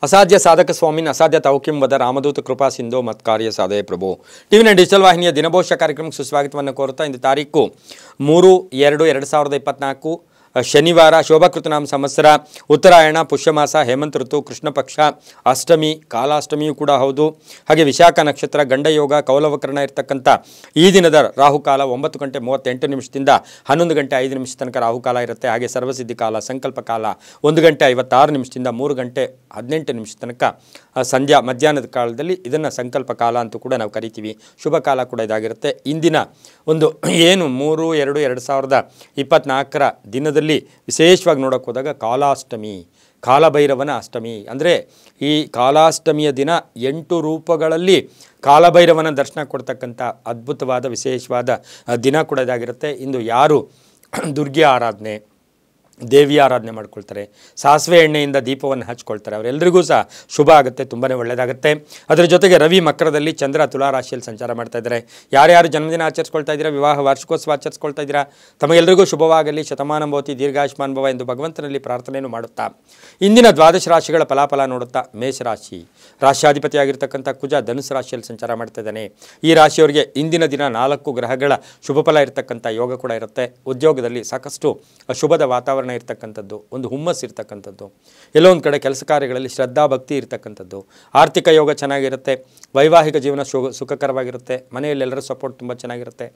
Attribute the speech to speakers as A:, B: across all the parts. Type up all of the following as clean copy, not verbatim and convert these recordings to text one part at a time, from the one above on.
A: ಅಸಾಧ್ಯ ಸಾಧಕ ಸ್ವಾಮಿನ್ ಅಸಾಧ್ಯ ತೌಕಿಂ ವದ ರಾಮದೂತ ಕೃಪಾ ಸಿಂಧೋ ಮತ್ಕಾರ್ಯ ಸಾಧಯ ಪ್ರಭು ಟಿವಿ9 ಡಿಜಿಟಲ್ ವಾಹಿನಿಯ ದಿನಭವಿಷ್ಯ ಕಾರ್ಯಕ್ರಮಕ್ಕೆ ಸುಸ್ವಾಗತವನ್ನು ಕೋರುತ್ತಾ ಇಂದು ತಾರೀಕು 3/2/2024 ಶನಿವಾರ ಶೋಭಾಕೃತನಾಮ ಸಂವತ್ಸರ ಉತ್ತರಾಯಣ ಪುಷ್ಯಮಾಸ ಹೇಮಂತ ಋತು ಕೃಷ್ಣ ಪಕ್ಷ ಅಷ್ಟಮಿ ಕಾಲಾಷ್ಟಮಿಯೂ ಕೂಡ ಹೌದು. ಹಾಗೆ ವಿಶಾಖ ನಕ್ಷತ್ರ ಗಂಡಯೋಗ ಕೌಲವಕರಣ ಇರತಕ್ಕಂಥ ಈ ದಿನದ ರಾಹುಕಾಲ 9:38 11:05 ತನಕ ರಾಹುಕಾಲ ಇರುತ್ತೆ. ಹಾಗೆ ಸರ್ವಸಿದ್ಧಿ ಕಾಲ ಸಂಕಲ್ಪ ಕಾಲ 1:56 3:18 ತನಕ ಸಂಧ್ಯಾ ಮಧ್ಯಾಹ್ನದ ಕಾಲದಲ್ಲಿ ಇದನ್ನು ಸಂಕಲ್ಪ ಕಾಲ ಅಂತೂ ಕೂಡ ನಾವು ಕರಿತೀವಿ. ಶುಭ ಕಾಲ ಕೂಡ ಇದಾಗಿರುತ್ತೆ. ಇಂದಿನ ಒಂದು ಏನು 3/2/2024 ದಿನದಲ್ಲಿ ವಿಶೇಷವಾಗಿ ನೋಡೋಕೆ ಹೋದಾಗ ಕಾಲಾಷ್ಟಮಿ ಕಾಲಭೈರವನ ಅಷ್ಟಮಿ ಅಂದರೆ ಈ ಕಾಲಾಷ್ಟಮಿಯ ದಿನ 8 ರೂಪಗಳಲ್ಲಿ ಕಾಲಭೈರವನ ದರ್ಶನ ಕೊಡ್ತಕ್ಕಂಥ ಅದ್ಭುತವಾದ ವಿಶೇಷವಾದ ದಿನ ಕೂಡ ಇದಾಗಿರುತ್ತೆ. ಇಂದು ಯಾರು ದುರ್ಗೆ ಆರಾಧನೆ ದೇವಿ ಆರಾಧನೆ ಮಾಡ್ಕೊಳ್ತಾರೆ, ಸಾಸಿವೆ ಎಣ್ಣೆಯಿಂದ ದೀಪವನ್ನು ಹಚ್ಕೊಳ್ತಾರೆ, ಅವರೆಲ್ಲರಿಗೂ ಸಹ ಶುಭ ಆಗುತ್ತೆ, ತುಂಬಾ ಒಳ್ಳೆಯದಾಗುತ್ತೆ. ಅದರ ಜೊತೆಗೆ ರವಿ ಮಕರದಲ್ಲಿ, ಚಂದ್ರ ತುಲಾ ರಾಶಿಯಲ್ಲಿ ಸಂಚಾರ ಮಾಡ್ತಾ ಇದ್ದಾರೆ. ಯಾರ್ಯಾರು ಜನ್ಮದಿನ ಆಚರಿಸ್ಕೊಳ್ತಾ ಇದ್ದೀರಾ, ವಿವಾಹ ವಾರ್ಷಿಕೋತ್ಸವ ಆಚರಿಸ್ಕೊಳ್ತಾ ಇದ್ದೀರಾ, ತಮಗೆಲ್ಲರಿಗೂ ಶುಭವಾಗಲಿ, ಶತಮಾನ ಭವತಿ ದೀರ್ಘಾಯುಷ್ಮಾನ್ ಭವ ಎಂದು ಭಗವಂತನಲ್ಲಿ ಪ್ರಾರ್ಥನೆಯನ್ನು ಮಾಡುತ್ತಾ ಇಂದಿನ ದ್ವಾದಶ ರಾಶಿಗಳ ಫಲಾಫಲ ನೋಡುತ್ತಾ ಮೇಷರಾಶಿ ರಾಶ್ಯಾಧಿಪತಿಯಾಗಿರ್ತಕ್ಕಂಥ ಕುಜ ಧನುಸು ರಾಶಿಯಲ್ಲಿ ಸಂಚಾರ ಮಾಡ್ತಾ ಇದ್ದಾನೆ. ಈ ರಾಶಿಯವರಿಗೆ ಇಂದಿನ ದಿನ 4 ಗ್ರಹಗಳ ಶುಭ ಫಲ ಇರತಕ್ಕಂಥ ಯೋಗ ಕೂಡ ಇರುತ್ತೆ. ಉದ್ಯೋಗದಲ್ಲಿ ಸಾಕಷ್ಟು ಶುಭದ ವಾತಾವರಣ ಇರ್ತಕ್ಕಂಥದ್ದು, ಒಂದು ಹುಮ್ಮಸ್ ಇರ್ತಕ್ಕಂಥದ್ದು, ಎಲ್ಲೋ ಒಂದು ಕಡೆ ಕೆಲಸ ಕಾರ್ಯಗಳಲ್ಲಿ ಶ್ರದ್ಧಾ ಭಕ್ತಿ ಇರ್ತಕ್ಕಂಥದ್ದು, ಆರ್ಥಿಕ ಯೋಗ ಚೆನ್ನಾಗಿರುತ್ತೆ, ವೈವಾಹಿಕ ಜೀವನ ಸುಖಕರವಾಗಿರುತ್ತೆ, ಮನೆಯಲ್ಲಿ ಎಲ್ಲರ ಸಪೋರ್ಟ್ ತುಂಬ ಚೆನ್ನಾಗಿರುತ್ತೆ,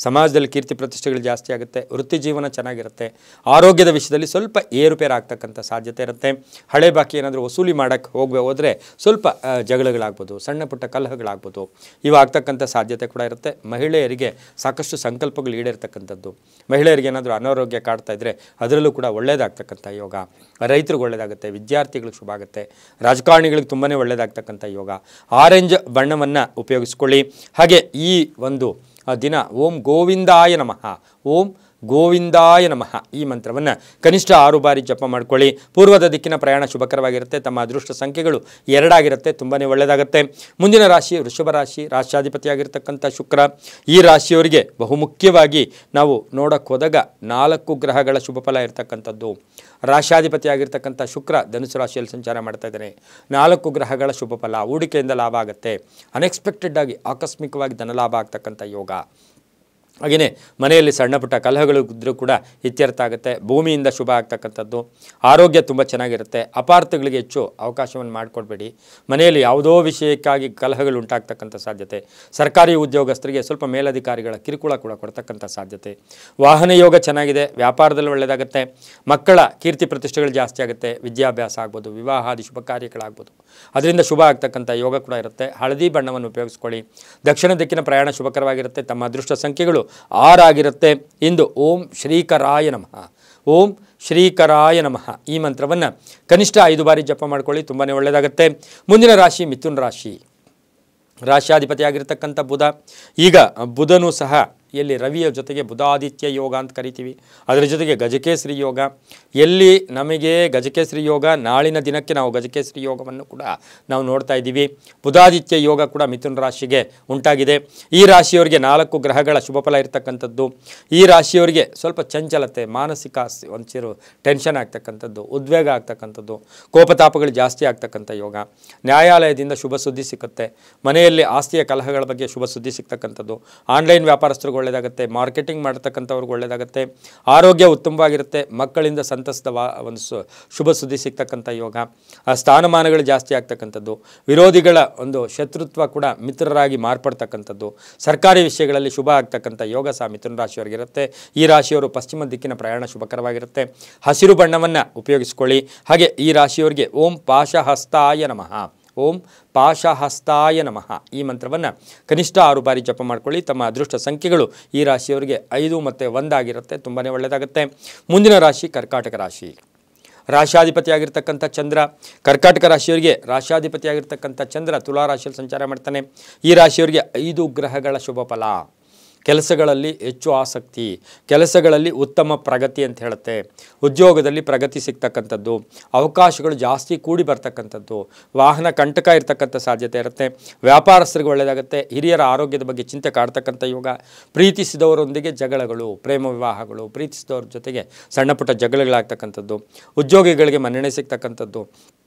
A: ಸಮಾಜದಲ್ಲಿ ಕೀರ್ತಿ ಪ್ರತಿಷ್ಠೆಗಳು ಜಾಸ್ತಿ ಆಗುತ್ತೆ, ವೃತ್ತಿ ಜೀವನ ಚೆನ್ನಾಗಿರುತ್ತೆ, ಆರೋಗ್ಯದ ವಿಷಯದಲ್ಲಿ ಸ್ವಲ್ಪ ಏರುಪೇರು ಆಗ್ತಕ್ಕಂಥ ಸಾಧ್ಯತೆ ಇರುತ್ತೆ. ಹಳೆ ಬಾಕಿ ಏನಾದರೂ ವಸೂಲಿ ಮಾಡೋಕ್ಕೆ ಹೋದರೆ ಸ್ವಲ್ಪ ಜಗಳಗಳಾಗ್ಬೋದು, ಸಣ್ಣ ಪುಟ್ಟ ಕಲಹಗಳಾಗ್ಬೋದು, ಇವು ಆಗ್ತಕ್ಕಂಥ ಸಾಧ್ಯತೆ ಕೂಡ ಇರುತ್ತೆ. ಮಹಿಳೆಯರಿಗೆ ಸಾಕಷ್ಟು ಸಂಕಲ್ಪಗಳು ಈಡೇರ್ತಕ್ಕಂಥದ್ದು, ಮಹಿಳೆಯರಿಗೆ ಏನಾದರೂ ಅನಾರೋಗ್ಯ ಕಾಡ್ತಾ ಇದ್ದರೆ ಅದರಲ್ಲೂ ಕೂಡ ಒಳ್ಳೆಯದಾಗ್ತಕ್ಕಂಥ ಯೋಗ, ರೈತರಿಗೆ ಒಳ್ಳೆಯದಾಗುತ್ತೆ, ವಿದ್ಯಾರ್ಥಿಗಳಿಗೆ ಶುಭ ಆಗುತ್ತೆ, ರಾಜಕಾರಣಿಗಳಿಗೆ ತುಂಬಾ ಒಳ್ಳೆಯದಾಗ್ತಕ್ಕಂಥ ಯೋಗ. ಆರೆಂಜ್ ಬಣ್ಣವನ್ನು ಉಪಯೋಗಿಸ್ಕೊಳ್ಳಿ. ಹಾಗೆ ಈ ಒಂದು ದಿನ ಓಂ ಗೋವಿಂದಾಯ ನಮಃ, ಓಂ ಗೋವಿಂದಾಯ ನಮಃ ಈ ಮಂತ್ರವನ್ನು ಕನಿಷ್ಠ 6 ಬಾರಿ ಜಪ ಮಾಡ್ಕೊಳ್ಳಿ. ಪೂರ್ವದ ದಿಕ್ಕಿನ ಪ್ರಯಾಣ ಶುಭಕರವಾಗಿರುತ್ತೆ. ತಮ್ಮ ಅದೃಷ್ಟ ಸಂಖ್ಯೆಗಳು 2 ಆಗಿರುತ್ತೆ, ತುಂಬಾ ಒಳ್ಳೆಯದಾಗುತ್ತೆ. ಮುಂದಿನ ರಾಶಿ ವೃಷಭ ರಾಶಿ, ರಾಶ್ಯಾಧಿಪತಿಯಾಗಿರ್ತಕ್ಕಂಥ ಶುಕ್ರ. ಈ ರಾಶಿಯವರಿಗೆ ಬಹುಮುಖ್ಯವಾಗಿ ನಾವು ನೋಡೋಕ್ಕೆ ಹೋದಾಗ 4 ಗ್ರಹಗಳ ಶುಭ ಫಲ ಇರತಕ್ಕಂಥದ್ದು. ರಾಶ್ಯಾಧಿಪತಿಯಾಗಿರ್ತಕ್ಕಂಥ ಶುಕ್ರ ಧನುಸು ರಾಶಿಯಲ್ಲಿ ಸಂಚಾರ ಮಾಡ್ತಾ ಇದ್ದಾನೆ. 4 ಗ್ರಹಗಳ ಶುಭ ಫಲ, ಹೂಡಿಕೆಯಿಂದ ಲಾಭ ಆಗುತ್ತೆ, ಅನ್ಎಕ್ಸ್ಪೆಕ್ಟೆಡ್ ಆಗಿ ಆಕಸ್ಮಿಕವಾಗಿ ಧನಲಾಭ ಆಗ್ತಕ್ಕಂಥ ಯೋಗ. ಹಾಗೆಯೇ ಮನೆಯಲ್ಲಿ ಸಣ್ಣ ಪುಟ್ಟ ಕಲಹಗಳು ಇದ್ದರೂ ಕೂಡ ಇತ್ಯರ್ಥ ಆಗುತ್ತೆ, ಭೂಮಿಯಿಂದ ಶುಭ ಆಗ್ತಕ್ಕಂಥದ್ದು, ಆರೋಗ್ಯ ತುಂಬ ಚೆನ್ನಾಗಿರುತ್ತೆ. ಅಪಾರ್ಥಗಳಿಗೆ ಹೆಚ್ಚು ಅವಕಾಶವನ್ನು ಮಾಡಿಕೊಡ್ಬೇಡಿ. ಮನೆಯಲ್ಲಿ ಯಾವುದೋ ವಿಷಯಕ್ಕಾಗಿ ಕಲಹಗಳು ಉಂಟಾಗ್ತಕ್ಕಂಥ ಸಾಧ್ಯತೆ, ಸರ್ಕಾರಿ ಉದ್ಯೋಗಸ್ಥರಿಗೆ ಸ್ವಲ್ಪ ಮೇಲಧಿಕಾರಿಗಳ ಕಿರುಕುಳ ಕೂಡ ಕೊಡ್ತಕ್ಕಂಥ ಸಾಧ್ಯತೆ. ವಾಹನ ಯೋಗ ಚೆನ್ನಾಗಿದೆ, ವ್ಯಾಪಾರದಲ್ಲಿ ಒಳ್ಳೆಯದಾಗುತ್ತೆ, ಮಕ್ಕಳ ಕೀರ್ತಿ ಪ್ರತಿಷ್ಠೆಗಳು ಜಾಸ್ತಿ ಆಗುತ್ತೆ, ವಿದ್ಯಾಭ್ಯಾಸ ಆಗ್ಬೋದು, ವಿವಾಹಾದಿ ಶುಭ ಕಾರ್ಯಗಳಾಗ್ಬೋದು, ಅದರಿಂದ ಶುಭ ಆಗ್ತಕ್ಕಂಥ ಯೋಗ ಕೂಡ ಇರುತ್ತೆ. ಹಳದಿ ಬಣ್ಣವನ್ನು ಉಪಯೋಗಿಸ್ಕೊಳ್ಳಿ. ದಕ್ಷಿಣ ದಿಕ್ಕಿನ ಪ್ರಯಾಣ ಶುಭಕರವಾಗಿರುತ್ತೆ. ತಮ್ಮ ಅದೃಷ್ಟ ಸಂಖ್ಯೆಗಳು 6 ಆಗಿರುತ್ತೆ. ಇಂದು ಓಂ ಶ್ರೀಕರಾಯ ನಮಃ, ಓಂ ಶ್ರೀಕರಾಯ ನಮಃ ಈ ಮಂತ್ರವನ್ನು ಕನಿಷ್ಠ 5 ಬಾರಿ ಜಪ ಮಾಡ್ಕೊಳ್ಳಿ, ತುಂಬಾ ಒಳ್ಳೆಯದಾಗುತ್ತೆ. ಮುಂದಿನ ರಾಶಿ ಮಿಥುನ ರಾಶಿ, ರಾಶ್ಯಾಧಿಪತಿಯಾಗಿರ್ತಕ್ಕಂಥ ಬುಧ. ಈಗ ಬುಧನೂ ಸಹ ಎಲ್ಲಿ ರವಿಯ ಜೊತೆಗೆ ಬುಧಾದಿತ್ಯ ಯೋಗ ಅಂತ ಕರಿತೀವಿ, ಅದರ ಜೊತೆಗೆ ಗಜಕೇಸರಿ ಯೋಗ. ಎಲ್ಲಿ ನಮಗೆ ಗಜಕೇಸರಿ ಯೋಗ, ನಾಳಿನ ದಿನಕ್ಕೆ ನಾವು ಗಜಕೇಸರಿ ಯೋಗವನ್ನು ಕೂಡ ನಾವು ನೋಡ್ತಾ ಇದ್ದೀವಿ. ಬುಧಾದಿತ್ಯ ಯೋಗ ಕೂಡ ಮಿಥುನ ರಾಶಿಗೆ ಉಂಟಾಗಿದೆ. ಈ ರಾಶಿಯವರಿಗೆ 4 ಗ್ರಹಗಳ ಶುಭ ಫಲ ಇರತಕ್ಕಂಥದ್ದು. ಈ ರಾಶಿಯವರಿಗೆ ಸ್ವಲ್ಪ ಚಂಚಲತೆ, ಮಾನಸಿಕ ಒಂಚೂರು ಟೆನ್ಷನ್ ಆಗ್ತಕ್ಕಂಥದ್ದು, ಉದ್ವೇಗ ಆಗ್ತಕ್ಕಂಥದ್ದು, ಕೋಪತಾಪಗಳು ಜಾಸ್ತಿ ಆಗ್ತಕ್ಕಂಥ ಯೋಗ. ನ್ಯಾಯಾಲಯದಿಂದ ಶುಭ ಸುದ್ದಿ ಸಿಗುತ್ತೆ, ಮನೆಯಲ್ಲಿ ಆಸ್ತಿಯ ಕಲಹಗಳ ಬಗ್ಗೆ ಶುಭ ಸುದ್ದಿ ಸಿಗ್ತಕ್ಕಂಥದ್ದು, ಆನ್ಲೈನ್ ವ್ಯಾಪಾರಸ್ಥರು ಒಳ್ಳೆಯದಾಗುತ್ತೆ, ಮಾರ್ಕೆಟಿಂಗ್ ಮಾಡ್ತಕ್ಕಂಥವ್ರಿಗೆ ಒಳ್ಳೆಯದಾಗುತ್ತೆ, ಆರೋಗ್ಯ ಉತ್ತಮವಾಗಿರುತ್ತೆ, ಮಕ್ಕಳಿಂದ ಸಂತಸದ ಒಂದು ಶುಭ ಸುದ್ದಿ ಸಿಗ್ತಕ್ಕಂಥ ಯೋಗ. ಸ್ಥಾನಮಾನಗಳು ಜಾಸ್ತಿ ಆಗ್ತಕ್ಕಂಥದ್ದು, ವಿರೋಧಿಗಳ ಒಂದು ಶತ್ರುತ್ವ ಕೂಡ ಮಿತ್ರರಾಗಿ ಮಾರ್ಪಡ್ತಕ್ಕಂಥದ್ದು, ಸರ್ಕಾರಿ ವಿಷಯಗಳಲ್ಲಿ ಶುಭ ಆಗ್ತಕ್ಕಂಥ ಯೋಗ ಸಹ ಮಿಥುನ ರಾಶಿಯವರಿಗಿರುತ್ತೆ. ಈ ರಾಶಿಯವರು ಪಶ್ಚಿಮ ದಿಕ್ಕಿನ ಪ್ರಯಾಣ ಶುಭಕರವಾಗಿರುತ್ತೆ. ಹಸಿರು ಬಣ್ಣವನ್ನು ಉಪಯೋಗಿಸ್ಕೊಳ್ಳಿ. ಹಾಗೆ ಈ ರಾಶಿಯವರಿಗೆ ಓಂ ಪಾಶಹಸ್ತಾಯ ನಮಃ, ಓಂ ಪಾಶಹಸ್ತಾಯ ನಮಃ ಈ ಮಂತ್ರವನ್ನು ಕನಿಷ್ಠ 6 ಬಾರಿ ಜಪ ಮಾಡ್ಕೊಳ್ಳಿ. ತಮ್ಮ ಅದೃಷ್ಟ ಸಂಖ್ಯೆಗಳು ಈ ರಾಶಿಯವರಿಗೆ 5 ಮತ್ತು 1 ಆಗಿರುತ್ತೆ, ತುಂಬಾ ಒಳ್ಳೆಯದಾಗುತ್ತೆ. ಮುಂದಿನ ರಾಶಿ ಕರ್ಕಾಟಕ ರಾಶಿ, ರಾಶ್ಯಾಧಿಪತಿಯಾಗಿರ್ತಕ್ಕಂಥ ಚಂದ್ರ. ಕರ್ಕಾಟಕ ರಾಶಿಯವರಿಗೆ ರಾಶ್ಯಾಧಿಪತಿಯಾಗಿರ್ತಕ್ಕಂಥ ಚಂದ್ರ ತುಲಾ ರಾಶಿಯಲ್ಲಿ ಸಂಚಾರ ಮಾಡ್ತಾನೆ. ಈ ರಾಶಿಯವರಿಗೆ 5 ಗ್ರಹಗಳ ಶುಭ ಫಲ. ಕೆಲಸಗಳಲ್ಲಿ ಹೆಚ್ಚು ಆಸಕ್ತಿ, ಕೆಲಸಗಳಲ್ಲಿ ಉತ್ತಮ ಪ್ರಗತಿ ಅಂತ ಹೇಳುತ್ತೆ, ಉದ್ಯೋಗದಲ್ಲಿ ಪ್ರಗತಿ ಸಿಗ್ತಕ್ಕಂಥದ್ದು, ಅವಕಾಶಗಳು ಜಾಸ್ತಿ ಕೂಡಿ ಬರ್ತಕ್ಕಂಥದ್ದು, ವಾಹನ ಕಂಟಕ ಇರ್ತಕ್ಕಂಥ ಸಾಧ್ಯತೆ ಇರುತ್ತೆ, ವ್ಯಾಪಾರಸ್ಥರಿಗೆ ಒಳ್ಳೆಯದಾಗುತ್ತೆ, ಹಿರಿಯರ ಆರೋಗ್ಯದ ಬಗ್ಗೆ ಚಿಂತೆ ಕಾಡ್ತಕ್ಕಂಥ ಯೋಗ, ಪ್ರೀತಿಸಿದವರೊಂದಿಗೆ ಜಗಳಗಳು, ಪ್ರೇಮ ವಿವಾಹಗಳು, ಪ್ರೀತಿಸಿದವ್ರ ಜೊತೆಗೆ ಸಣ್ಣ ಪುಟ್ಟ ಜಗಳಗಳಾಗ್ತಕ್ಕಂಥದ್ದು, ಉದ್ಯೋಗಿಗಳಿಗೆ ಮನ್ನಣೆ ಸಿಗ್ತಕ್ಕಂಥದ್ದು,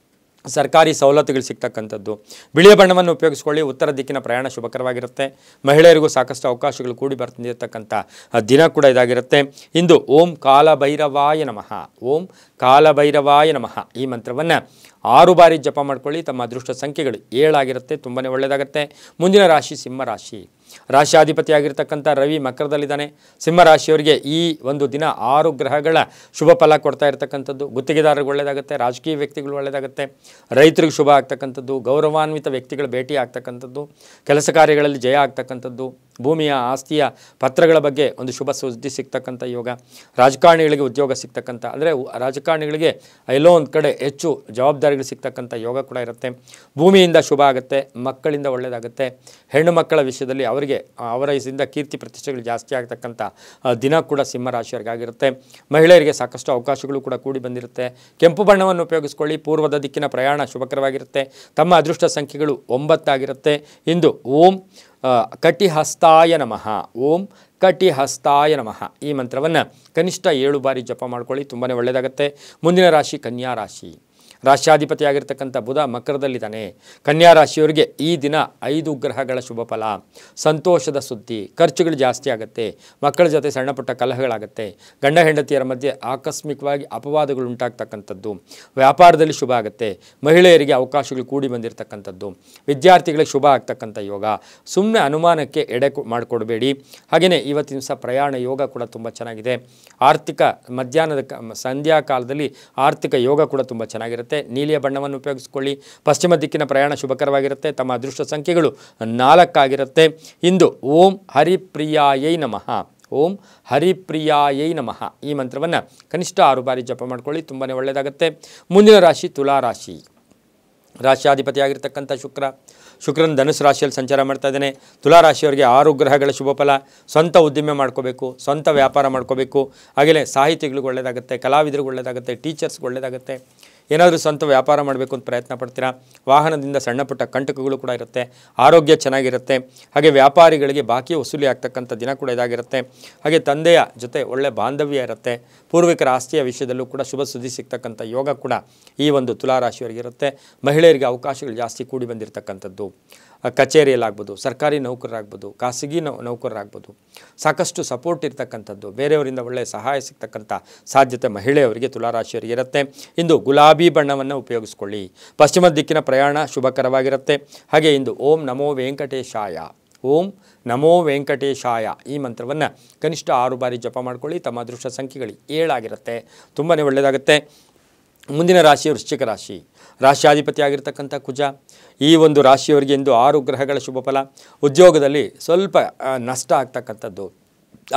A: ಸರ್ಕಾರಿ ಸವಲತ್ತುಗಳು ಸಿಗ್ತಕ್ಕಂಥದ್ದು. ಬಿಳಿಯ ಬಣ್ಣವನ್ನು ಉಪಯೋಗಿಸ್ಕೊಳ್ಳಿ. ಉತ್ತರ ದಿಕ್ಕಿನ ಪ್ರಯಾಣ ಶುಭಕರವಾಗಿರುತ್ತೆ. ಮಹಿಳೆಯರಿಗೂ ಸಾಕಷ್ಟು ಅವಕಾಶಗಳು ಕೂಡಿ ಬರ್ತಿರ್ತಕ್ಕಂಥ ದಿನ ಕೂಡ ಇದಾಗಿರುತ್ತೆ. ಇಂದು ಓಂ ಕಾಲಭೈರವಾಯ ನಮಃ, ಓಂ ಕಾಲಭೈರವಾಯ ನಮಃ ಈ ಮಂತ್ರವನ್ನು 6 ಬಾರಿ ಜಪ ಮಾಡ್ಕೊಳ್ಳಿ. ತಮ್ಮ ಅದೃಷ್ಟ ಸಂಖ್ಯೆಗಳು 7 ಆಗಿರುತ್ತೆ. ತುಂಬಾ ಒಳ್ಳೆಯದಾಗುತ್ತೆ. ಮುಂದಿನ ರಾಶಿ ಸಿಂಹರಾಶಿ. ರಾಶಿಯಾಧಿಪತಿಯಾಗಿರ್ತಕ್ಕಂಥ ರವಿ ಮಕರದಲ್ಲಿದ್ದಾನೆ. ಸಿಂಹರಾಶಿಯವರಿಗೆ ಈ ಒಂದು ದಿನ 6 ಗ್ರಹಗಳ ಶುಭ ಫಲ ಕೊಡ್ತಾ ಇರತಕ್ಕಂಥದ್ದು. ಗುತ್ತಿಗೆದಾರರಿಗೆ ಒಳ್ಳೆಯದಾಗುತ್ತೆ. ರಾಜಕೀಯ ವ್ಯಕ್ತಿಗಳು ಒಳ್ಳೆಯದಾಗುತ್ತೆ. ರೈತರಿಗೆ ಶುಭ ಆಗ್ತಕ್ಕಂಥದ್ದು. ಗೌರವಾನ್ವಿತ ವ್ಯಕ್ತಿಗಳ ಭೇಟಿ ಆಗ್ತಕ್ಕಂಥದ್ದು. ಕೆಲಸ ಕಾರ್ಯಗಳಲ್ಲಿ ಜಯ ಆಗ್ತಕ್ಕಂಥದ್ದು. ಭೂಮಿಯ ಆಸ್ತಿಯ ಪತ್ರಗಳ ಬಗ್ಗೆ ಒಂದು ಶುಭ ಸುದ್ದಿ ಸಿಗ್ತಕ್ಕಂಥ ಯೋಗ. ರಾಜಕಾರಣಿಗಳಿಗೆ ಉದ್ಯೋಗ ಸಿಗ್ತಕ್ಕಂಥ, ಅಂದರೆ ರಾಜಕಾರಣಿಗಳಿಗೆ ಎಲ್ಲೋ ಒಂದು ಕಡೆ ಹೆಚ್ಚು ಜವಾಬ್ದಾರಿಗಳು ಸಿಗ್ತಕ್ಕಂಥ ಯೋಗ ಕೂಡ ಇರುತ್ತೆ. ಭೂಮಿಯಿಂದ ಶುಭ ಆಗುತ್ತೆ. ಮಕ್ಕಳಿಂದ ಒಳ್ಳೆಯದಾಗುತ್ತೆ. ಹೆಣ್ಣು ಮಕ್ಕಳ ವಿಷಯದಲ್ಲಿ ಅವರ ಇದರಿಂದ ಕೀರ್ತಿ ಪ್ರತಿಷ್ಠೆಗಳು ಜಾಸ್ತಿ ಆಗ್ತಕ್ಕಂಥ ದಿನ ಕೂಡ ಸಿಂಹರಾಶಿಯವರಿಗಾಗಿರುತ್ತೆ. ಮಹಿಳೆಯರಿಗೆ ಸಾಕಷ್ಟು ಅವಕಾಶಗಳು ಕೂಡ ಕೂಡಿ ಬಂದಿರುತ್ತೆ. ಕೆಂಪು ಬಣ್ಣವನ್ನು ಉಪಯೋಗಿಸ್ಕೊಳ್ಳಿ. ಪೂರ್ವದ ದಿಕ್ಕಿನ ಪ್ರಯಾಣ ಶುಭಕರವಾಗಿರುತ್ತೆ. ತಮ್ಮ ಅದೃಷ್ಟ ಸಂಖ್ಯೆಗಳು 9 ಆಗಿರುತ್ತೆ. ಇಂದು ಓಂ ಕಟಿಹಸ್ತಾಯ ನಮಃ, ಓಂ ಕಟಿಹಸ್ತಾಯ ನಮಃ ಈ ಮಂತ್ರವನ್ನು ಕನಿಷ್ಠ 7 ಬಾರಿ ಜಪ ಮಾಡ್ಕೊಳ್ಳಿ. ತುಂಬಾ ಒಳ್ಳೆಯದಾಗುತ್ತೆ. ಮುಂದಿನ ರಾಶಿ ಕನ್ಯಾ ರಾಶಿ. ರಾಶ್ಯಾಧಿಪತಿಯಾಗಿರ್ತಕ್ಕಂಥ ಬುಧ ಮಕರದಲ್ಲಿದ್ದಾನೆ. ಕನ್ಯಾ ರಾಶಿಯವರಿಗೆ ಈ ದಿನ 5 ಗ್ರಹಗಳ ಶುಭ ಫಲ. ಸಂತೋಷದ ಸುದ್ದಿ. ಖರ್ಚುಗಳು ಜಾಸ್ತಿ ಆಗುತ್ತೆ. ಮಕ್ಕಳ ಜೊತೆ ಸಣ್ಣ ಪುಟ್ಟ ಕಲಹಗಳಾಗುತ್ತೆ. ಗಂಡ ಹೆಂಡತಿಯರ ಮಧ್ಯೆ ಆಕಸ್ಮಿಕವಾಗಿ ಅಪವಾದಗಳು ಉಂಟಾಗ್ತಕ್ಕಂಥದ್ದು. ವ್ಯಾಪಾರದಲ್ಲಿ ಶುಭ ಆಗುತ್ತೆ. ಮಹಿಳೆಯರಿಗೆ ಅವಕಾಶಗಳು ಕೂಡಿ ಬಂದಿರತಕ್ಕಂಥದ್ದು. ವಿದ್ಯಾರ್ಥಿಗಳಿಗೆ ಶುಭ ಆಗ್ತಕ್ಕಂಥ ಯೋಗ. ಸುಮ್ಮನೆ ಅನುಮಾನಕ್ಕೆ ಎಡೆ ಮಾಡಿಕೊಡಬೇಡಿ. ಹಾಗೆಯೇ ಇವತ್ತಿನ ದಿವಸ ಪ್ರಯಾಣ ಯೋಗ ಕೂಡ ತುಂಬ ಚೆನ್ನಾಗಿದೆ. ಆರ್ಥಿಕ ಮಧ್ಯಾಹ್ನದ ಸಂಧ್ಯಾ ಕಾಲದಲ್ಲಿ ಆರ್ಥಿಕ ಯೋಗ ಕೂಡ ತುಂಬ ಚೆನ್ನಾಗಿರುತ್ತೆ. ನೀಲಿಯ ಬಣ್ಣವನ್ನು ಉಪಯೋಗಿಸಿಕೊಳ್ಳಿ. ಪಶ್ಚಿಮ ದಿಕ್ಕಿನ ಪ್ರಯಾಣ ಶುಭಕರವಾಗಿರುತ್ತೆ. ತಮ್ಮ ಅದೃಷ್ಟ ಸಂಖ್ಯೆಗಳು 4 ಆಗಿರುತ್ತೆ. ಇಂದು ಓಂ ಹರಿಪ್ರಿಯಾಯೈ ನಮಃ, ಓಂ ಹರಿಪ್ರಿಯಾಯೈ ನಮಃ ಈ ಮಂತ್ರವನ್ನು ಕನಿಷ್ಠ 6 ಬಾರಿ ಜಪ ಮಾಡ್ಕೊಳ್ಳಿ. ತುಂಬಾ ಒಳ್ಳೆಯದಾಗುತ್ತೆ. ಮುಂದಿನ ರಾಶಿ ತುಲಾ ರಾಶಿ. ರಾಶಿಯಾಧಿಪತಿಯಾಗಿರ್ತಕ್ಕಂಥ ಶುಕ್ರನ ಧನುಸು ರಾಶಿಯಲ್ಲಿ ಸಂಚಾರ ಮಾಡ್ತಾ ಇದ್ದಾನೆ. ತುಲಾ ರಾಶಿಯವರಿಗೆ 6 ಗ್ರಹಗಳ ಶುಭ ಫಲ. ಸ್ವಂತ ಉದ್ದಿಮೆ ಮಾಡ್ಕೋಬೇಕು, ಸ್ವಂತ ವ್ಯಾಪಾರ ಮಾಡ್ಕೋಬೇಕು. ಹಾಗೆಯೇ ಸಾಹಿತಿಗಳಿಗೆ ಒಳ್ಳೆಯದಾಗುತ್ತೆ. ಕಲಾವಿದರಿಗೆ ಒಳ್ಳೆಯದಾಗುತ್ತೆ. ಟೀಚರ್ಸ್ಗೆ ಒಳ್ಳೆಯದಾಗುತ್ತೆ. ಏನಾದರೂ ಸ್ವಂತ ವ್ಯಾಪಾರ ಮಾಡಬೇಕು ಅಂತ ಪ್ರಯತ್ನ ಪಡ್ತೀರಾ. ವಾಹನದಿಂದ ಸಣ್ಣ ಪುಟ್ಟ ಕಂಟಕಗಳು ಕೂಡ ಇರುತ್ತೆ. ಆರೋಗ್ಯ ಚೆನ್ನಾಗಿರುತ್ತೆ. ಹಾಗೆ ವ್ಯಾಪಾರಿಗಳಿಗೆ ಬಾಕಿ ವಸೂಲಿ ಆಗ್ತಕ್ಕಂಥ ದಿನ ಕೂಡ ಇದಾಗಿರುತ್ತೆ. ಹಾಗೆ ತಂದೆಯ ಜೊತೆ ಒಳ್ಳೆ ಬಾಂಧವ್ಯ ಇರುತ್ತೆ. ಪೂರ್ವಿಕರ ಆಸ್ತಿಯ ವಿಷಯದಲ್ಲೂ ಕೂಡ ಶುಭ ಸುದ್ದಿ ಸಿಗ್ತಕ್ಕಂಥ ಯೋಗ ಕೂಡ ಈ ಒಂದು ತುಲಾ ರಾಶಿಯವರಿಗೆ ಇರುತ್ತೆ. ಮಹಿಳೆಯರಿಗೆ ಅವಕಾಶಗಳು ಜಾಸ್ತಿ ಕೂಡಿ ಬಂದಿರತಕ್ಕಂಥದ್ದು. ಕಚೇರಿಯಲ್ಲಾಗ್ಬೋದು, ಸರ್ಕಾರಿ ನೌಕರರಾಗ್ಬೋದು, ಖಾಸಗಿ ನೌಕರರಾಗ್ಬೋದು. ಸಾಕಷ್ಟು ಸಪೋರ್ಟ್ ಇರ್ತಕ್ಕಂಥದ್ದು. ಬೇರೆಯವರಿಂದ ಒಳ್ಳೆಯ ಸಹಾಯ ಸಿಗ್ತಕ್ಕಂಥ ಸಾಧ್ಯತೆ ಮಹಿಳೆಯವರಿಗೆ ತುಲಾರಾಶಿಯವರಿಗೆ ಇರುತ್ತೆ. ಇಂದು ಗುಲಾಬಿ ಬಣ್ಣವನ್ನು ಉಪಯೋಗಿಸ್ಕೊಳ್ಳಿ. ಪಶ್ಚಿಮ ದಿಕ್ಕಿನ ಪ್ರಯಾಣ ಶುಭಕರವಾಗಿರುತ್ತೆ. ಹಾಗೆ ಇಂದು ಓಂ ನಮೋ ವೆಂಕಟೇಶಾಯ, ಓಂ ನಮೋ ವೆಂಕಟೇಶಾಯ ಈ ಮಂತ್ರವನ್ನು ಕನಿಷ್ಠ 6 ಬಾರಿ ಜಪ ಮಾಡ್ಕೊಳ್ಳಿ. ತಮ್ಮ ಅದೃಷ್ಟ ಸಂಖ್ಯೆಗಳು 7 ಆಗಿರುತ್ತೆ. ತುಂಬಾ ಒಳ್ಳೆಯದಾಗುತ್ತೆ. ಮುಂದಿನ ರಾಶಿ ವೃಶ್ಚಿಕ ರಾಶಿ. ರಾಶಿಯಾಧಿಪತಿಯಾಗಿರ್ತಕ್ಕಂಥ ಕುಜ ಈ ಒಂದು ರಾಶಿಯವರಿಗೆ ಇಂದು 6 ಗ್ರಹಗಳ ಶುಭ ಫಲ. ಉದ್ಯೋಗದಲ್ಲಿ ಸ್ವಲ್ಪ ನಷ್ಟ ಆಗ್ತಕ್ಕಂಥದ್ದು.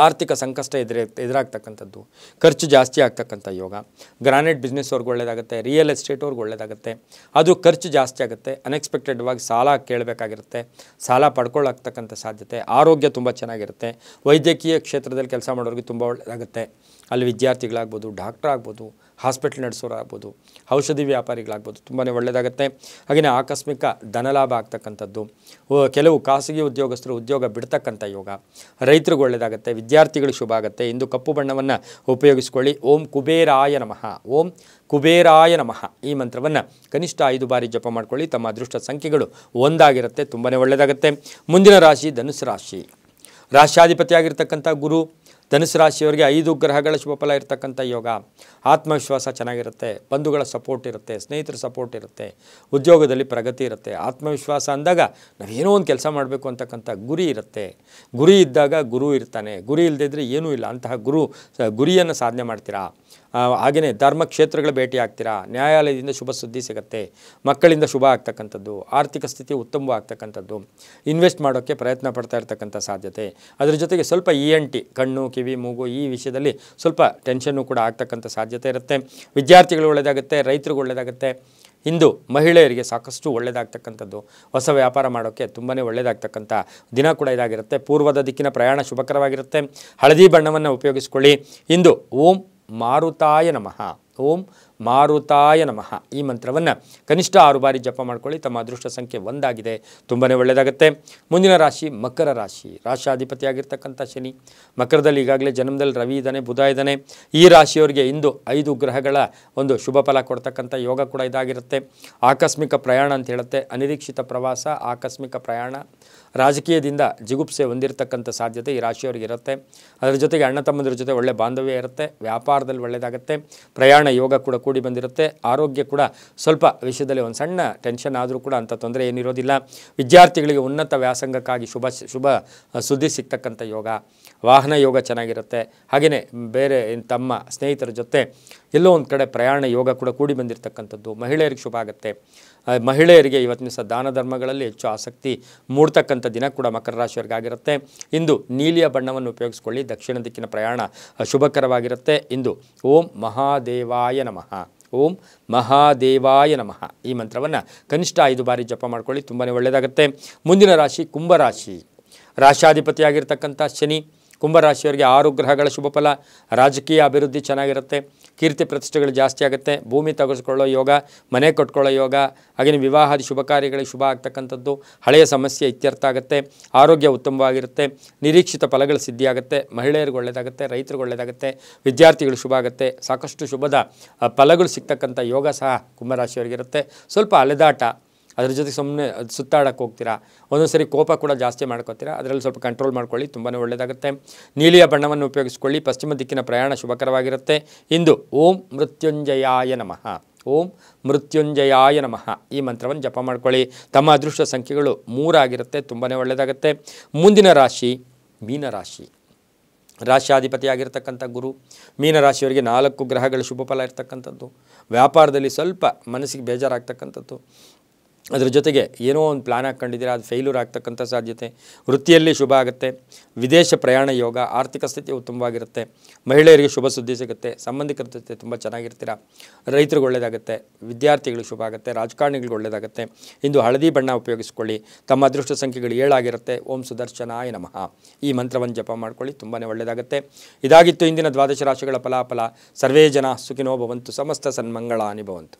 A: ಆರ್ಥಿಕ ಸಂಕಷ್ಟ ಎದುರಾಗ್ತಕ್ಕಂಥದ್ದು. ಖರ್ಚು ಜಾಸ್ತಿ ಆಗ್ತಕ್ಕಂಥ ಯೋಗ. ಗ್ರಾನೈಟ್ ಬಿಸ್ನೆಸ್ ಅವ್ರಿಗೆ ಒಳ್ಳೆಯದಾಗುತ್ತೆ. ರಿಯಲ್ ಎಸ್ಟೇಟ್ ಅವ್ರಿಗೆ ಒಳ್ಳೆಯದಾಗುತ್ತೆ. ಅದು ಖರ್ಚು ಜಾಸ್ತಿ ಆಗುತ್ತೆ. ಅನ್ಎಕ್ಸ್ಪೆಕ್ಟೆಡ್ವಾಗಿ ಸಾಲ ಕೇಳಬೇಕಾಗಿರುತ್ತೆ. ಸಾಲ ಪಡ್ಕೊಳ್ಳಾಗ್ತಕ್ಕಂಥ ಸಾಧ್ಯತೆ. ಆರೋಗ್ಯ ತುಂಬ ಚೆನ್ನಾಗಿರುತ್ತೆ. ವೈದ್ಯಕೀಯ ಕ್ಷೇತ್ರದಲ್ಲಿ ಕೆಲಸ ಮಾಡೋರಿಗೆ ತುಂಬ ಒಳ್ಳೆಯದಾಗುತ್ತೆ. ಅಲ್ಲಿ ವಿದ್ಯಾರ್ಥಿಗಳಾಗ್ಬೋದು, ಡಾಕ್ಟರ್ ಆಗ್ಬೋದು, ಹಾಸ್ಪಿಟ್ಲ್ ನಡೆಸೋರಾಗ್ಬೋದು, ಔಷಧಿ ವ್ಯಾಪಾರಿಗಳಾಗ್ಬೋದು. ತುಂಬಾ ಒಳ್ಳೆಯದಾಗುತ್ತೆ. ಹಾಗೆಯೇ ಆಕಸ್ಮಿಕ ಧನಲಾಭ ಆಗ್ತಕ್ಕಂಥದ್ದು. ಕೆಲವು ಖಾಸಗಿ ಉದ್ಯೋಗಸ್ಥರು ಉದ್ಯೋಗ ಬಿಡ್ತಕ್ಕಂಥ ಯೋಗ. ರೈತರಿಗೆ ಒಳ್ಳೆಯದಾಗುತ್ತೆ. ವಿದ್ಯಾರ್ಥಿಗಳಿಗೆ ಶುಭ ಆಗುತ್ತೆ. ಇಂದು ಕಪ್ಪು ಬಣ್ಣವನ್ನು ಉಪಯೋಗಿಸ್ಕೊಳ್ಳಿ. ಓಂ ಕುಬೇರಾಯ ನಮಃ, ಓಂ ಕುಬೇರಾಯ ನಮಃ ಈ ಮಂತ್ರವನ್ನು ಕನಿಷ್ಠ 5 ಬಾರಿ ಜಪ ಮಾಡ್ಕೊಳ್ಳಿ. ತಮ್ಮ ಅದೃಷ್ಟ ಸಂಖ್ಯೆಗಳು 1 ಆಗಿರುತ್ತೆ. ತುಂಬಾ ಒಳ್ಳೆಯದಾಗುತ್ತೆ. ಮುಂದಿನ ರಾಶಿ ಧನುಸು ರಾಶಿ. ರಾಶ್ಯಾಧಿಪತಿಯಾಗಿರ್ತಕ್ಕಂಥ ಗುರು ಧನುಸು ರಾಶಿಯವರಿಗೆ 5 ಗ್ರಹಗಳ ಶುಭ ಫಲ ಇರತಕ್ಕಂಥ ಯೋಗ. ಆತ್ಮವಿಶ್ವಾಸ ಚೆನ್ನಾಗಿರುತ್ತೆ. ಬಂಧುಗಳ ಸಪೋರ್ಟ್ ಇರುತ್ತೆ. ಸ್ನೇಹಿತರ ಸಪೋರ್ಟ್ ಇರುತ್ತೆ. ಉದ್ಯೋಗದಲ್ಲಿ ಪ್ರಗತಿ ಇರುತ್ತೆ. ಆತ್ಮವಿಶ್ವಾಸ ಅಂದಾಗ ನಾವೇನೋ ಒಂದು ಕೆಲಸ ಮಾಡಬೇಕು ಅಂತಕ್ಕಂಥ ಗುರಿ ಇರುತ್ತೆ. ಗುರಿ ಇದ್ದಾಗ ಗುರು ಇರ್ತಾನೆ. ಗುರಿ ಇಲ್ಲದಿದ್ದರೆ ಏನೂ ಇಲ್ಲ. ಅಂತಹ ಗುರಿಯನ್ನು ಸಾಧನೆ ಮಾಡ್ತೀರಾ. ಹಾಗೆಯೇ ಧರ್ಮಕ್ಷೇತ್ರಗಳ ಭೇಟಿ ಆಗ್ತೀರಾ. ನ್ಯಾಯಾಲಯದಿಂದ ಶುಭ ಸುದ್ದಿ ಸಿಗುತ್ತೆ. ಮಕ್ಕಳಿಂದ ಶುಭ ಆಗ್ತಕ್ಕಂಥದ್ದು. ಆರ್ಥಿಕ ಸ್ಥಿತಿ ಉತ್ತಮವಾಗ್ತಕ್ಕಂಥದ್ದು. ಇನ್ವೆಸ್ಟ್ ಮಾಡೋಕ್ಕೆ ಪ್ರಯತ್ನ ಪಡ್ತಾ ಇರ್ತಕ್ಕಂಥ ಸಾಧ್ಯತೆ. ಅದರ ಜೊತೆಗೆ ಸ್ವಲ್ಪ ENT ಕಣ್ಣು, ಕಿವಿ, ಮೂಗು ಈ ವಿಷಯದಲ್ಲಿ ಸ್ವಲ್ಪ ಟೆನ್ಷನ್ನು ಕೂಡ ಆಗ್ತಕ್ಕಂಥ ಸಾಧ್ಯತೆ ಇರುತ್ತೆ. ವಿದ್ಯಾರ್ಥಿಗಳು ಒಳ್ಳೆಯದಾಗುತ್ತೆ. ರೈತರಿಗೆ ಒಳ್ಳೆಯದಾಗುತ್ತೆ. ಇಂದು ಮಹಿಳೆಯರಿಗೆ ಸಾಕಷ್ಟು ಒಳ್ಳೆಯದಾಗ್ತಕ್ಕಂಥದ್ದು. ಹೊಸ ವ್ಯಾಪಾರ ಮಾಡೋಕ್ಕೆ ತುಂಬಾ ಒಳ್ಳೆಯದಾಗ್ತಕ್ಕಂಥ ದಿನ ಕೂಡ ಇದಾಗಿರುತ್ತೆ. ಪೂರ್ವದ ದಿಕ್ಕಿನ ಪ್ರಯಾಣ ಶುಭಕರವಾಗಿರುತ್ತೆ. ಹಳದಿ ಬಣ್ಣವನ್ನು ಉಪಯೋಗಿಸ್ಕೊಳ್ಳಿ. ಇಂದು ಓಂ ಮಾರುತಾಯ ನಮಃ, ಓಂ ಮಾರುತಾಯ ನಮಃ ಈ ಮಂತ್ರವನ್ನು ಕನಿಷ್ಠ 6 ಬಾರಿ ಜಪ ಮಾಡ್ಕೊಳ್ಳಿ. ತಮ್ಮ ಅದೃಷ್ಟ ಸಂಖ್ಯೆ 1 ಆಗಿದೆ, ತುಂಬಾ ಒಳ್ಳೆಯದಾಗುತ್ತೆ. ಮುಂದಿನ ರಾಶಿ ಮಕರ ರಾಶಿ. ರಾಶಾಧಿಪತಿಯಾಗಿರ್ತಕ್ಕಂಥ ಶನಿ ಮಕರದಲ್ಲಿ ಈಗಾಗಲೇ ಜನ್ಮದಲ್ಲಿ ರವಿ ಇದ್ದಾನೆ, ಬುಧ ಇದ್ದಾನೆ. ಈ ರಾಶಿಯವರಿಗೆ ಇಂದು 5 ಗ್ರಹಗಳ ಒಂದು ಶುಭ ಫಲ ಕೊಡ್ತಕ್ಕಂಥ ಯೋಗ ಕೂಡ ಇದಾಗಿರುತ್ತೆ. ಆಕಸ್ಮಿಕ ಪ್ರಯಾಣ ಅಂತ ಹೇಳುತ್ತೆ, ಅನಿರೀಕ್ಷಿತ ಪ್ರವಾಸ, ಆಕಸ್ಮಿಕ ಪ್ರಯಾಣ, ರಾಜಕೀಯದಿಂದ ಜಿಗುಪ್ಸೆ ಹೊಂದಿರತಕ್ಕಂಥ ಸಾಧ್ಯತೆ ಈ ರಾಶಿಯವರಿಗೆ ಇರುತ್ತೆ. ಅದರ ಜೊತೆಗೆ ಅಣ್ಣ ತಮ್ಮಂದಿರ ಜೊತೆ ಒಳ್ಳೆ ಬಾಂಧವ್ಯ ಇರುತ್ತೆ, ವ್ಯಾಪಾರದಲ್ಲಿ ಒಳ್ಳೆಯದಾಗುತ್ತೆ, ಪ್ರಯಾಣ ಯೋಗ ಕೂಡ ಕೂಡಿ ಬಂದಿರುತ್ತೆ. ಆರೋಗ್ಯ ಕೂಡ ಸ್ವಲ್ಪ ವಿಷಯದಲ್ಲಿ ಒಂದು ಸಣ್ಣ ಟೆನ್ಷನ್ ಆದರೂ ಕೂಡ ಅಂಥ ತೊಂದರೆ ಏನಿರೋದಿಲ್ಲ. ವಿದ್ಯಾರ್ಥಿಗಳಿಗೆ ಉನ್ನತ ವ್ಯಾಸಂಗಕ್ಕಾಗಿ ಶುಭ ಸುದ್ದಿ ಸಿಗ್ತಕ್ಕಂಥ ಯೋಗ, ವಾಹನ ಯೋಗ ಚೆನ್ನಾಗಿರುತ್ತೆ. ಹಾಗೆಯೇ ಬೇರೆ ತಮ್ಮ ಸ್ನೇಹಿತರ ಜೊತೆ ಎಲ್ಲೋ ಒಂದು ಕಡೆ ಪ್ರಯಾಣ ಯೋಗ ಕೂಡ ಕೂಡಿ ಬಂದಿರತಕ್ಕಂಥದ್ದು. ಮಹಿಳೆಯರಿಗೆ ಶುಭ ಆಗುತ್ತೆ. ಮಹಿಳೆಯರಿಗೆ ಇವತ್ತಿನ ದಿವಸ ದಾನ ಧರ್ಮಗಳಲ್ಲಿ ಹೆಚ್ಚು ಆಸಕ್ತಿ ಮೂಡ್ತಕ್ಕಂಥ ದಿನ ಕೂಡ ಮಕರ ರಾಶಿಯವರಿಗಾಗಿರುತ್ತೆ. ಇಂದು ನೀಲಿಯ ಬಣ್ಣವನ್ನು ಉಪಯೋಗಿಸ್ಕೊಳ್ಳಿ. ದಕ್ಷಿಣ ದಿಕ್ಕಿನ ಪ್ರಯಾಣ ಶುಭಕರವಾಗಿರುತ್ತೆ. ಇಂದು ಓಂ ಮಹಾದೇವಾಯ ನಮಃ, ಓಂ ಮಹಾದೇವಾಯ ನಮಃ ಈ ಮಂತ್ರವನ್ನು ಕನಿಷ್ಠ 5 ಬಾರಿ ಜಪ ಮಾಡ್ಕೊಳ್ಳಿ, ತುಂಬಾ ಒಳ್ಳೆಯದಾಗುತ್ತೆ. ಮುಂದಿನ ರಾಶಿ ಕುಂಭರಾಶಿ. ರಾಶಾಧಿಪತಿಯಾಗಿರ್ತಕ್ಕಂಥ ಶನಿ ಕುಂಭರಾಶಿಯವರಿಗೆ 6 ಗ್ರಹಗಳ ಶುಭ ಫಲ. ರಾಜಕೀಯ ಅಭಿವೃದ್ಧಿ ಚೆನ್ನಾಗಿರುತ್ತೆ, ಕೀರ್ತಿ ಪ್ರತಿಷ್ಠೆಗಳು ಜಾಸ್ತಿ ಆಗುತ್ತೆ, ಭೂಮಿ ತೆಗೆದುಕೊಳ್ಳೋ ಯೋಗ, ಮನೆ ಕಟ್ಕೊಳ್ಳೋ ಯೋಗ, ಹಾಗೆಯೇ ವಿವಾಹಾದಿ ಶುಭ ಕಾರ್ಯಗಳಿಗೆ ಶುಭ ಆಗ್ತಕ್ಕಂಥದ್ದು, ಹಳೆಯ ಸಮಸ್ಯೆ ಇತ್ಯರ್ಥ ಆಗುತ್ತೆ, ಆರೋಗ್ಯ ಉತ್ತಮವಾಗಿರುತ್ತೆ, ನಿರೀಕ್ಷಿತ ಫಲಗಳು ಸಿದ್ಧಿಯಾಗುತ್ತೆ, ಮಹಿಳೆಯರಿಗೆ ಒಳ್ಳೆಯದಾಗುತ್ತೆ, ರೈತರಿಗೆ ಒಳ್ಳೆಯದಾಗುತ್ತೆ, ವಿದ್ಯಾರ್ಥಿಗಳು ಶುಭ ಆಗುತ್ತೆ, ಸಾಕಷ್ಟು ಶುಭದ ಫಲಗಳು ಸಿಗ್ತಕ್ಕಂಥ ಯೋಗ ಸಹ ಕುಂಭರಾಶಿಯವರಿಗಿರುತ್ತೆ. ಸ್ವಲ್ಪ ಅಲೆದಾಟ, ಅದರ ಜೊತೆಗೆ ಸುಮ್ಮನೆ ಸುತ್ತಾಡಕ್ಕೆ ಹೋಗ್ತೀರಾ, ಒಂದೊಂದು ಸರಿ ಕೋಪ ಕೂಡ ಜಾಸ್ತಿ ಮಾಡ್ಕೋತೀರಾ, ಅದರಲ್ಲಿ ಸ್ವಲ್ಪ ಕಂಟ್ರೋಲ್ ಮಾಡ್ಕೊಳ್ಳಿ, ತುಂಬಾ ಒಳ್ಳೆಯದಾಗುತ್ತೆ. ನೀಲಿಯ ಬಣ್ಣವನ್ನು ಉಪಯೋಗಿಸ್ಕೊಳ್ಳಿ. ಪಶ್ಚಿಮ ದಿಕ್ಕಿನ ಪ್ರಯಾಣ ಶುಭಕರವಾಗಿರುತ್ತೆ. ಇಂದು ಓಂ ಮೃತ್ಯುಂಜಯಾಯ ನಮಃ, ಓಂ ಮೃತ್ಯುಂಜಯಾಯ ನಮಃ ಈ ಮಂತ್ರವನ್ನು ಜಪ ಮಾಡ್ಕೊಳ್ಳಿ. ತಮ್ಮ ಅದೃಷ್ಟ ಸಂಖ್ಯೆಗಳು 3 ಆಗಿರುತ್ತೆ, ತುಂಬಾ ಒಳ್ಳೆಯದಾಗುತ್ತೆ. ಮುಂದಿನ ರಾಶಿ ಮೀನರಾಶಿ. ರಾಶಿಯಾಧಿಪತಿಯಾಗಿರ್ತಕ್ಕಂಥ ಗುರು ಮೀನರಾಶಿಯವರಿಗೆ 4 ಗ್ರಹಗಳ ಶುಭ ಫಲ ಇರ್ತಕ್ಕಂಥದ್ದು. ವ್ಯಾಪಾರದಲ್ಲಿ ಸ್ವಲ್ಪ ಮನಸ್ಸಿಗೆ ಬೇಜಾರಾಗ್ತಕ್ಕಂಥದ್ದು, ಅದರ ಜೊತೆಗೆ ಏನೋ ಒಂದು ಪ್ಲ್ಯಾನ್ ಹಾಕ್ಕೊಂಡಿದ್ದೀರಾ, ಅದು ಫೇಲ್ಯೂರ್ ಆಗ್ತಕ್ಕಂಥ ಸಾಧ್ಯತೆ. ವೃತ್ತಿಯಲ್ಲಿ ಶುಭ ಆಗುತ್ತೆ, ವಿದೇಶ ಪ್ರಯಾಣ ಯೋಗ, ಆರ್ಥಿಕ ಸ್ಥಿತಿ ಉತ್ತಮವಾಗಿರುತ್ತೆ, ಮಹಿಳೆಯರಿಗೆ ಶುಭ ಸುದ್ದಿ ಸಿಗುತ್ತೆ, ಸಂಬಂಧಿಕರ ಜೊತೆ ತುಂಬ ಚೆನ್ನಾಗಿರ್ತೀರ, ರೈತರಿಗೆ ಒಳ್ಳೆಯದಾಗುತ್ತೆ, ವಿದ್ಯಾರ್ಥಿಗಳಿಗೆ ಶುಭ ಆಗುತ್ತೆ, ರಾಜಕಾರಣಿಗಳಿಗೆ ಒಳ್ಳೆಯದಾಗುತ್ತೆ. ಇಂದು ಹಳದಿ ಬಣ್ಣ ಉಪಯೋಗಿಸ್ಕೊಳ್ಳಿ. ತಮ್ಮ ಅದೃಷ್ಟ ಸಂಖ್ಯೆಗಳು 7 ಆಗಿರುತ್ತೆ. ಓಂ ಸುದರ್ಶನಾಯ ನಮಃ ಈ ಮಂತ್ರವನ್ನು ಜಪ ಮಾಡ್ಕೊಳ್ಳಿ, ತುಂಬಾ ಒಳ್ಳೆಯದಾಗುತ್ತೆ. ಇದಾಗಿತ್ತು ಇಂದಿನ ದ್ವಾದಶ ರಾಶಿಗಳ ಫಲಾಫಲ. ಸರ್ವೇ ಜನ ಸುಖಿನೋ ಭವಂತು, ಸಮಸ್ತ ಸನ್ಮಂಗಳಾನಿ ಭವಂತು.